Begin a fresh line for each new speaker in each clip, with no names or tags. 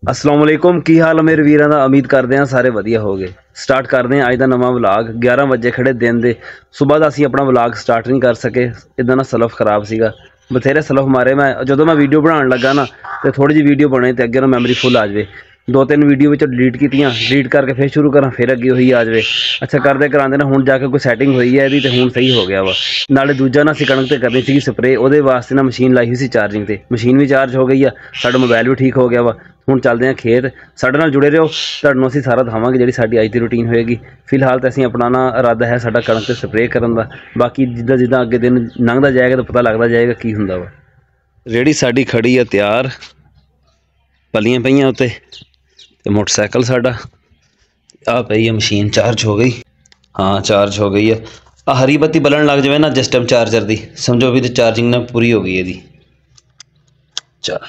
अस्सलाम वालेकुम की हाल मेरे वीरां दा उम्मीद करते हैं सारे वधिया हो गए। स्टार्ट करते हैं अज का नवा व्लॉग। 11 बजे खड़े दिन दे सुबह का असी अपना व्लॉग स्टार्ट नहीं कर सके, इदा ना सलफ खराब सीगा, बथेरे सलफ मारे। मैं जो मैं वीडियो बनाने लगा ना तो थोड़ी जी वीडियो बने तो अगे ना मैमरी फुल आ जाए। 2-3 वीडियो में डिलीट कीतियां, डिलीट करके फिर शुरू करा, फिर अगे वही आ जाए। अच्छा करते कराते ना हुण जाके कोई सैटिंग हुई है यदी तो हुण सही हो गया वा। नाले दूजा ना असीं कणक ते करनी सी स्प्रे, ਉਹਦੇ वास्ते ना मशीन लाई हुई सी चार्जिंग ते, मशीन भी चार्ज हो गई है, साडा मोबाइल भी ठीक हो गया वा। ਹੁਣ ਚੱਲਦੇ हैं खेत, ਸਾਡੇ ਨਾਲ जुड़े रहो, ਤੁਹਾਨੂੰ ਅਸੀਂ ਸਾਰਾ ਦਿਖਾਵਾਂਗੇ ਜਿਹੜੀ ਸਾਡੀ ਅੱਜ ਦੀ ਰੂਟੀਨ ਹੋਏਗੀ। ਫਿਲਹਾਲ ਤਾਂ ਅਸੀਂ ਆਪਣਾ ਨਾ ਇਰਾਦਾ ਹੈ ਸਾਡਾ ਕਣਕ ਤੇ ਸਪਰੇਅ ਕਰਨ ਦਾ, ਬਾਕੀ ਜਿੱਦਾਂ ਜਿੱਦਾਂ ਅੱਗੇ ਦਿਨ ਲੰਘਦਾ ਜਾਏਗਾ ਤਾਂ ਪਤਾ ਲੱਗਦਾ ਜਾਏਗਾ ਕੀ ਹੁੰਦਾ ਵਾ। ਰੇਹੜੀ ਸਾਡੀ ਖੜੀ ਆ ਤਿਆਰ, ਪਲੀਆਂ ਪਈਆਂ ਉੱਤੇ ਤੇ ਮੋਟਰਸਾਈਕਲ ਸਾਡਾ ਆ ਪਈ ਹੈ। ਮਸ਼ੀਨ ਚਾਰਜ ਹੋ ਗਈ, हाँ चार्ज हो गई है। आ हरी बत्ती बलन लग जाए ना जिस टाइम चार्जर दी, समझो भी तो चार्जिंग ना पूरी हो गई है दी। चल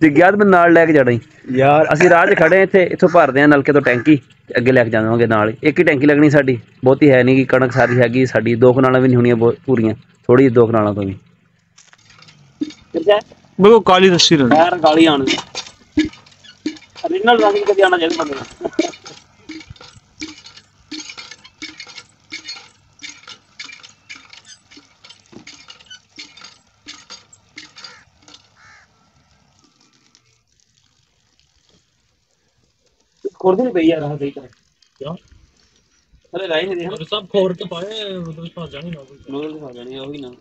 जिग्यात मैं नाल लैके जाना ही यार, असी राह च खड़े इत्थे, इत्थों भरदे हैं नलके तो टैंकी, अगे लैके जावांगे नाल। एक ही टैंकी लगनी साडी, बहुती है नहीं कि कणक सारी हैगी साडी, 2 कनालां भी नहीं होणियां पूरियां, थोड़ी 2 कनालां तो भी
बिल्कुल काली दस्सी रही
यार, काली आने ओरिजिनल रंग कभी आना चाहिए बंदे। खोर नहीं पई यार, हां सही तरह क्यों अरे राई नहीं दे सब खोर के पाए मतलब फंस जानी ना, नोल फंस जानी है वही ना।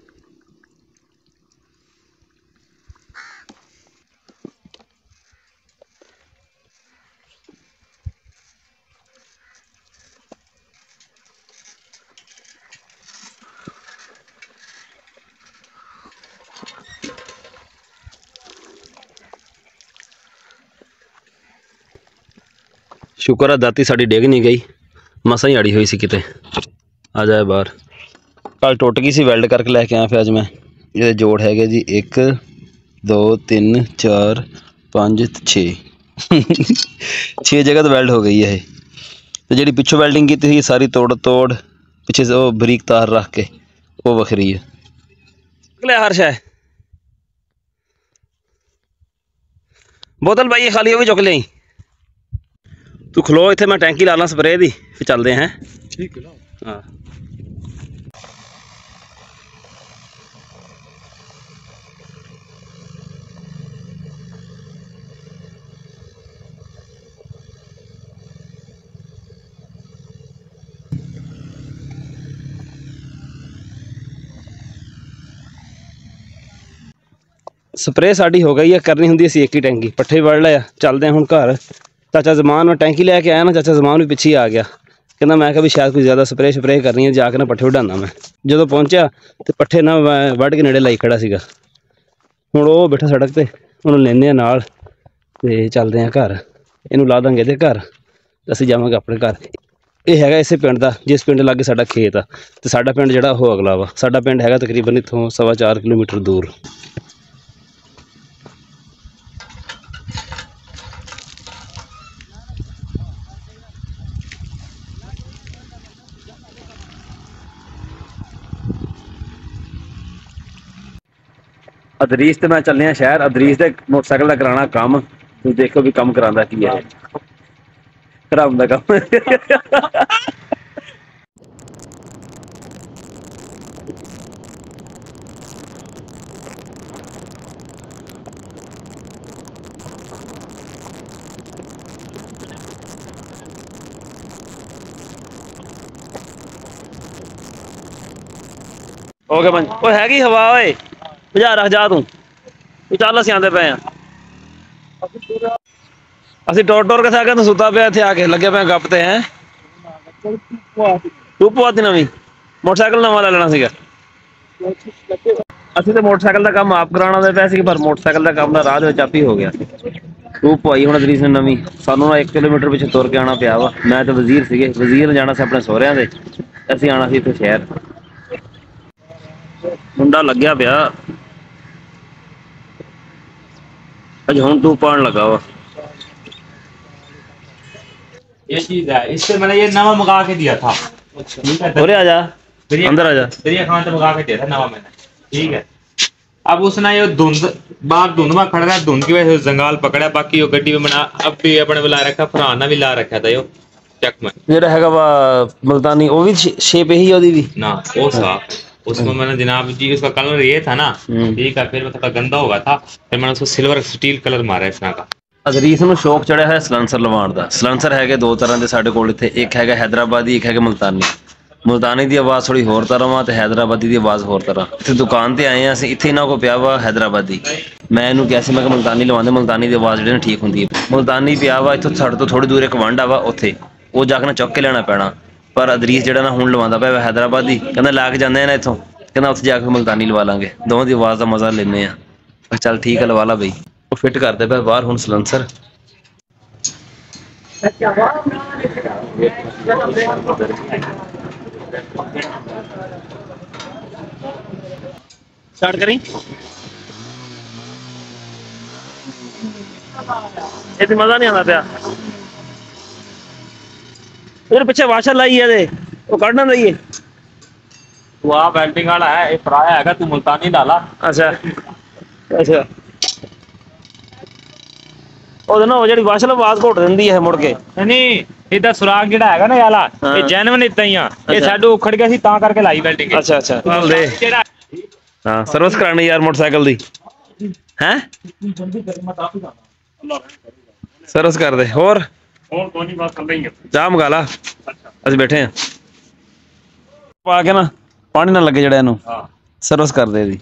शुक्र है दाती साड़ी डिग नहीं गई, मसा ही अड़ी हुई सी किते। आ जाए बाहर, कल टुट गई सी, वैल्ड करके लैके आया। फिर अज मैं ये जोड़ है जी 1 2 3 4 5 6 6 जगह तो वैल्ड हो गई है। तो जी पिछों वैल्डिंग की थी सारी तोड़ तोड़ पिछे से वो बरीक तार रख के वो वखरी है। अगले हर्ष है बोतल भाई खाली, वो भी चुक ली। तू खलो इत्थे, मैं टैंकी ला ला स्प्रे दी, फिर चलते हैं। ठीक है हाँ। स्प्रे साड़ी हो गई है, करनी होंगी असी एक ही टैंकी, पट्ठे वड़ लिया। चलते हैं हुण घर। चाचा जमान मैं टैंकी लैके आया ना, चाचा जमान भी पिछे आ गया, कहना मैं भी शायद कोई ज़्यादा स्प्रे स्प्रे करनी है, जाके ना पट्ठे वढाना। मैं जो पहुँचा तो पट्ठे ना वढ़ के नेड़े लाई खड़ा सीगा। हुण वो बैठा सड़क ते, उन्होंने लेने नाल ते चलते हैं घर। इनू ला देंगे तो घर, असीं जावांगे अपने घर। ये हैगा इसे पिंड का, जिस पिंड लागे साडा खेत आ, तो साडा पिंड जिहड़ा वो अगला वा। साडा पिंड हैगा तकरीबन इत्थों 4.25 किलोमीटर दूर। अदरीस तो मैं चलने शहर, अदरीस के मोटरसाइकिल का कराना काम। तुम देखो भी कम करांदा की है, करांदा काम। ओके बन ओ हैगी हवा ओए, बुझा रख जा तू चल। असीं आंदे पे हैं, असीं टोर टोर के सागे तो सुता पे इत्थे आके लगे पे गपते हैं। तू पवाती नवीं मोटरसाइकिल नवा ले लेना सीगा। असीं तो मोटरसाइकिल का काम आप कराना दे पे सी, पर मोटरसाइकिल का काम ना राह दे विच आप ही हो गया। तू पवाई हुण अदरीस ने नवीं, सानू ना 1 किलोमीटर पिछे तुर के आना पिया वा। मैं तो वजीर सीगे, वजीर जाना सी अपने सोहरियां दे, असीं आना सी इत्थे शहर। मुंडा लग्या पिया अज, हुण तू पान लगा वा।
ये चीज है, इससे मैंने ये नवा मंगा के दिया था। ठीक है,
आ जा अंदर आ जा।
दरिया खान से मंगा के दिया था नवा मैंने। ठीक है। अब उसने ये धुंध बाहर धुंध में खड़ रहा है, धुंध की वजह से जंगाल पकड़ा, बाकी यो गड्डी में बना अब भी अपने बुला रखा, फरहाना भी ला रखा था यो चक में।
ਜਿਹੜਾ ਹੈਗਾ ਵਾ मुल्तानी वो भी शेप यही है ਉਹਦੀ भी
ना वो साफ है। उसमें मैंने जनाब जी उसका कलर ये था ना, ठीक है, फिर वो थोड़ा गंदा होगा था, फिर मैंने उसको सिल्वर स्टील कलर मारा इस तरह का।
ਅਜ਼ਰੀਸ ਨੂੰ ਸ਼ੌਕ ਚੜਿਆ ਹੈ ਸਲੈਂਸਰ ਲਵਾਉਣ ਦਾ। ਸਲੈਂਸਰ ਹੈਗੇ ਦੋ ਤਰ੍ਹਾਂ ਦੇ ਸਾਡੇ ਕੋਲ ਇੱਥੇ, ਇੱਕ ਹੈਗਾ ਹੈਦਰਾਬਾਦੀ, ਇੱਕ ਹੈਗਾ ਮੁਲਤਾਨੀ। ਮੁਲਤਾਨੀ ਦੀ ਆਵਾਜ਼ ਥੋੜੀ ਹੋਰ ਤਰ੍ਹਾਂ ਵਾ ਤੇ ਹੈਦਰਾਬਾਦੀ ਦੀ ਆਵਾਜ਼ ਹੋਰ ਤਰ੍ਹਾਂ। ਇੱਥੇ ਦੁਕਾਨ ਤੇ ਆਏ ਆ ਅਸੀਂ, ਇੱਥੇ ਇਹਨਾਂ ਕੋ ਪਿਆ ਵਾ ਹੈਦਰਾਬਾਦੀ। ਮੈਂ ਇਹਨੂੰ ਕਿਹਾ ਸੀ ਮੈਂ ਕਿ ਮੁਲਤਾਨੀ ਲਵਾਉਂਦੇ, ਮੁਲਤਾਨੀ ਦੀ ਆਵਾਜ਼ ਜਿਹੜੀ ਨਾ ਠੀਕ ਹੁੰਦੀ ਹੈ। ਮੁਲਤਾਨੀ ਪਿਆ ਵਾ ਇੱਥੋਂ ਸਾਡੇ ਤੋਂ ਥੋੜੀ ਦੂਰ ਇੱਕ ਵਾਂਡਾ ਵਾ, ਉੱਥੇ ਉਹ ਜਾ ਕੇ ਨਾ ਚੁੱਕ ਕੇ ਲੈਣਾ ਪੈਣਾ। ਪਰ ਅਜ਼ਰੀਸ ਜਿਹੜਾ ਨਾ ਹੁਣ ਲਵਾਉਂਦਾ ਪਿਆ ਹੈਦਰਾਬਾਦੀ, ਕਹਿੰਦਾ ਲਾ ਕੇ ਜਾਂਦੇ ਆ ਨਾ ਇੱਥੋਂ, ਕਹਿੰਦਾ ਉੱਥੇ ਜਾ ਕੇ ਮੁਲਤਾਨੀ ਲਵਾ ਲਾਂਗੇ, ਦੋਵਾਂ ਦੀ ਆਵਾਜ਼ ਦਾ ਮਜ਼ਾ ਲੈਂਦੇ ਆ। ਚੱਲ ਠੀਕ ਹੈ ਲਵਾ ਲਾ ਬਈ। ਉਹ ਫਿੱਟ ਕਰਦੇ ਪਿਆ ਬਾਹਰ ਹੁਣ ਸਲੈਂਸਰ। स्टार्ट करी ये मजा नहीं आता पिया। इधर पीछे वाशर लाई है वो काटना चाहिए।
तू आ वेल्डिंग वाला है, ये पराया हैगा, तू मुल्तानी डाला।
अच्छा अच्छा ਉਹ ਨਾ ਉਹ ਜਿਹੜੀ ਵਾਸ਼ਰ ਆਵਾਜ਼ ਘੋਟ ਦਿੰਦੀ ਹੈ ਮੁੜ ਕੇ।
ਨਹੀਂ ਇਹਦਾ ਸੁਰਾਗ ਜਿਹੜਾ ਹੈਗਾ ਨਾ ਯਾਲਾ, ਇਹ ਜੈਨੂਇਨ ਇਦਾਂ ਹੀ ਆ, ਇਹ ਸਾਡੇ ਉਖੜ ਗਿਆ ਸੀ ਤਾਂ ਕਰਕੇ ਲਾਈ ਵੈਲਡਿੰਗ।
ਅੱਛਾ ਅੱਛਾ ਹਾਂ ਸਰਵਿਸ ਕਰਾਣੀ ਯਾਰ ਮੋਟਰਸਾਈਕਲ ਦੀ ਹੈ, ਸਰਵਿਸ ਕਰ ਦੇ। ਹੋਰ
ਕੋਈ ਨਹੀਂ, ਬਸ ਕਰ ਲਈਏ,
ਚਾਹ ਮੰਗਾ ਲਾ, ਅਸੀਂ ਬੈਠੇ ਆ। ਪਾ ਕੇ ਨਾ ਪਾਣੀ ਨਾ ਲੱਗੇ ਜਿਹੜਾ ਇਹਨੂੰ, ਸਰਵਿਸ ਕਰ ਦੇ ਇਹਦੀ।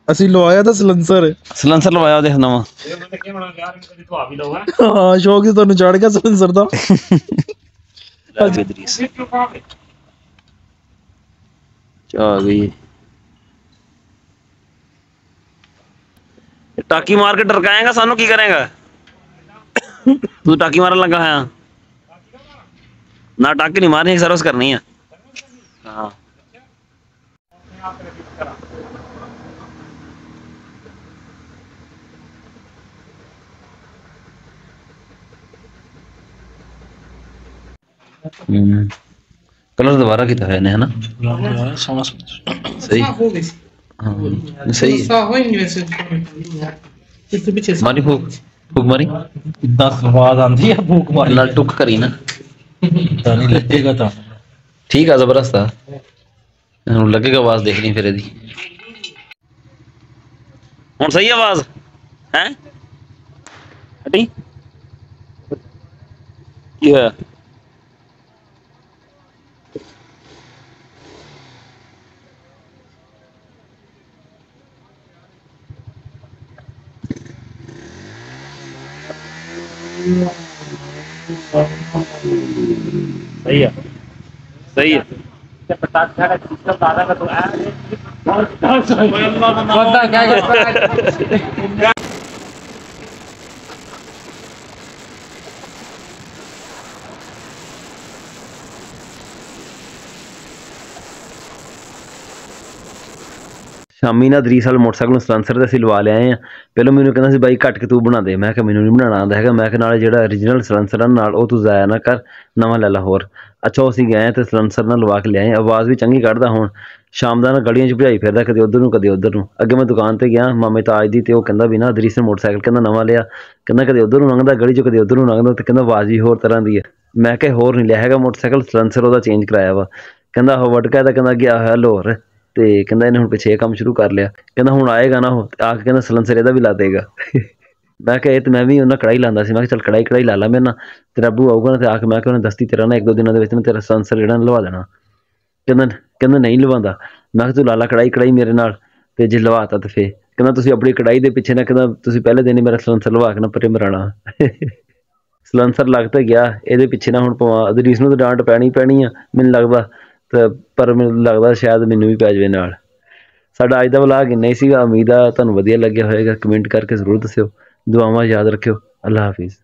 ਅਸੀਂ ਲਵਾਇਆ ਤਾਂ ਸਲੈਂਸਰ
ਲਵਾਇਆ ਦੇਖ ਨਵਾਂ।
ਹਾਂ ਸ਼ੌਕ ਹੀ ਤੁਹਾਨੂੰ ਚੜ ਗਿਆ ਸਲੈਂਸਰ ਦਾ।
ਆ ਗਈ टाकी मार के डरकाएगा सानू की करेगा तू टाकी मारन लगा है ना टाकी नहीं मारनी सर्विस करनी है हाँ कलर दोबारा किया है ना सही हाँ सही मारी फूक फूक मारी
इतना स्वाद आंदी है भूख मारी
लाल टुक करी ना
नहीं लगेगा तो
ठीक है जबरदस्त है लगेगा आवाज देखनी फिर यदि हुन सही आवाज है हटी की है सही है सही है शामी ना दरीस वाले मोटरसाइकिल सलैंसर ते लवा ले आए हैं। पहले मैनू कहना सी बाई घट के तू बना दे, मैं मैनू नहीं बनाना आंदा है, मैं नाले जिहड़ा ओरिजिनल सलैंसर है नाल तू जाया ना कर, नवा लै ला होर। अच्छा असीं गए ते सलैंसर ना लवा के ले आए, आवाज़ भी चंगी कढ़दा। हुण शाम दा ना गलियां च भजाई फिरदा, कदे उधर नूं कदे उधर नूं। अगे मैं दुकान ते गया मामे ताज दी, ते ओह कहंदा भी ना दरीस ने मोटरसाइकिल कहंदा नवा लिया, कहंदा कदे उधर नूं लंघदा गली च कदे उधर नूं लंघदा, ते कहंदा आवाज़ ही होर तरह दी है। मैं कहा होर नहीं लिया हैगा मोटरसाइकिल, सलैंसर ओहदा चेंज कराया वा। कहंदा ओह वटका दा कहंदा गया होया लाहौर, ते कहंदा इहने हुण पिछे ये काम शुरू कर लिया, कहंदा हुण आएगा ना ओह आके कहंदा सलैंसर इहदा भी ला देगा। मैं कहा ते मैं भी उन्हें कढ़ाई लांदा सी, मैं चल कढ़ाई ला ला मेरे ना, तेरा अब्बू आऊगा ना, ते आके मैं उन्हें दस्ती तेरा ना एक दो दिनों दे विच ना तेरा सलैंसर जेहड़ा लवा देना। कहंदा कहंदा नहीं लवांदा। मैं तू ला ला कढ़ाई मेरे नाल, ते जे लवाता ते फिर कहंदा तुसीं अपनी कढ़ाई दे पिछे ना, कहंदा तुसीं पहले दिन ही मेरा सलैंसर लवा के ना परे मराना। सलैंसर लग तो गया, ये पिछे ना हुण पवा अदरीस नूं तो डांट पैनी आ मैनूं लगदा, ते पर मैनूं लगदा शायद मैनूं भी पै जावे नाल। साडा अज दा व्लॉग इन्ना ही सीगा, उम्मीद आ तुहानूं वधिया लग्गिया होएगा। कमेंट करके जरूर दस्सिओ, दुआवां याद रखिओ। अल्लाह हाफिज़।